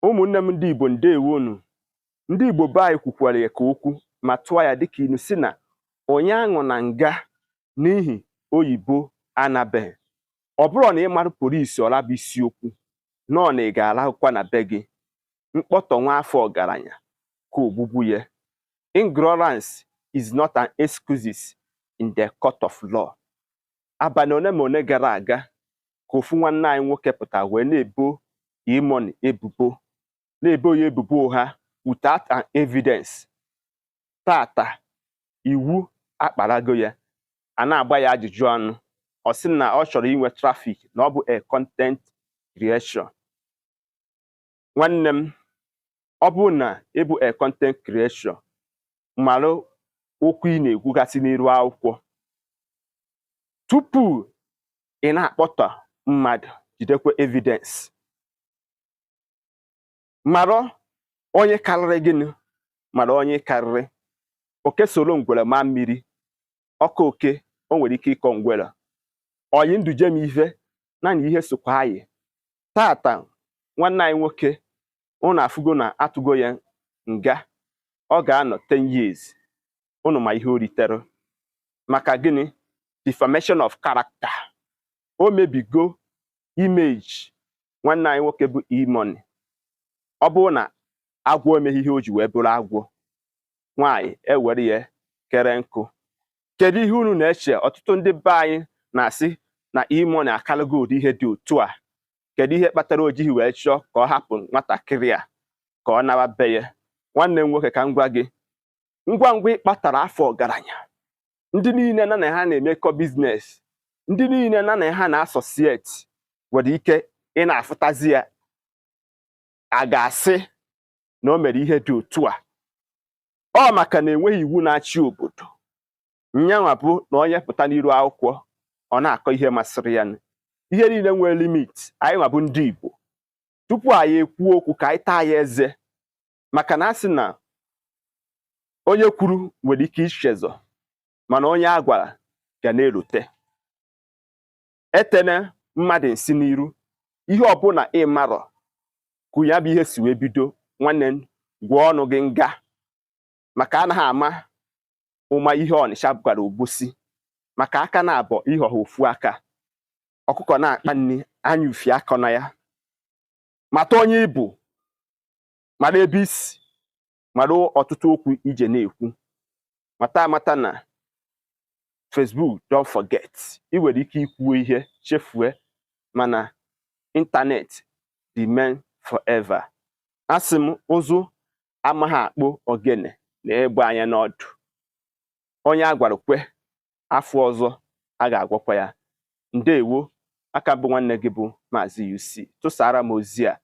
ụmụnne m ndị Igbo ndewonu. Ndị Igbo be anyị kwukwara ya ka okwu ma tụọ ya dịka ilu si na onye aṅụ na nga n'ihi oyibo anabeghị. Ọ bụrụ na ị mara polisi ọla bụ isiokwu nọ na ị ga-arahụkwa na be gị mkpọtọ nwa afọ ọgaranya ka ogbugbu ya. Ignorance is not an excuse in the court of law. Abalị one ma one gara aga ka ofu nwanne anyị nwoke pụtara wee na-ebo E-money ebubo, na-ebo ya ebubo ụgha without an evidence. Tata iwu akparago ya, a na-agba ya ajụjụ ọnụ. Ọ sị na ọ chọrọ inwe trafik, na ọ bụ a content creation. Nwanne m, ọ bụ na ịbụ a content creation, mara okwu ị na-ekwugasị n'iru akwụkwọ. Tupu ị na-akpọtọ mmadụ, jidekwa evidence. Mara onye karịrị gịnị, mara onye karịrị. Oke soro ngwere ma mmiri, ọka oke o nwere ike ịkọ ngwere. Oyi ndụ jem ife na ihe sokwa anyị. Tata nwanne anyị nwoke unu afụgo na atụgo ya nga, ọ ga-anọ 10 years. Unu ma ihe o ritere maka gịnị? Defamation of character. O mebigo image nwanne anyị nwoke bụ E-money. Ọ bụrụ na agwọ emeghị ihe o ji wee bụrụ agwọ, nwaanyị ewere ya kere nkụ. Kedu ihe unu na-eche? Ọtụtụ ndị be anyị na-asị na E-money akalago ụdị ihe dị otu a. Kedu ihe kpatara o jighị wee chọọ ka ọ hapụ nwatakịrị a ka ọ nawa be ya? Nwanne m nwoke, ka m gwa gị, ngwa ngwa ịkpatara afọ ọgaranya, ndị niile na ha na-emekọ biznes, ndị niile na ha na-asosieti nwere ike ị na-afụtazi ya. A ga-asị na o mere ihe dị otu a ọ maka na enweghị iwu na-achị obodo. Nyanwa bụ na onye pụta n'iru akwụkwọ ọ na-akọ ihe masịrị ya. Ihe niile nwere limit. Anyị nwa bụ ndị Igbo, tupu anyị ekwu okwu ka anyị taa ya eze, maka na asị na onye kwuru nwere ike ichezọ, mana onye a gwara ga na-erote. Etene mmadụ nsị n'iru. Ihe ọbụla ị marọ ka ya bụ ihe si wee bido, nwanne m, gwụọ ọnụ gị nga, maka anaghị ama ụma ihe Ọnịsha gwara Obosi, maka aka na-abọ ihe ọha ofu aka. Ọkụkọ na-akpa nri, anya ufi akọ na ya. Mata onye ịbụ, mara ebe isi, mara ọtụtụ okwu ije na-ekwu. Mata amata na Facebook, don't forget. Ị nwere ike ikwu ihe chefue, mana ịntanetị remain forever. Asị m, ụzụ amaghị akpụ ogene na-egbu anya n'ọdụ. Onye a gwara kwe, afọ ọzọ a ga-agwakwa ya. Ndewo. Aka bụ nwanne gị bụ Maazị UC. Tụsara m ozi a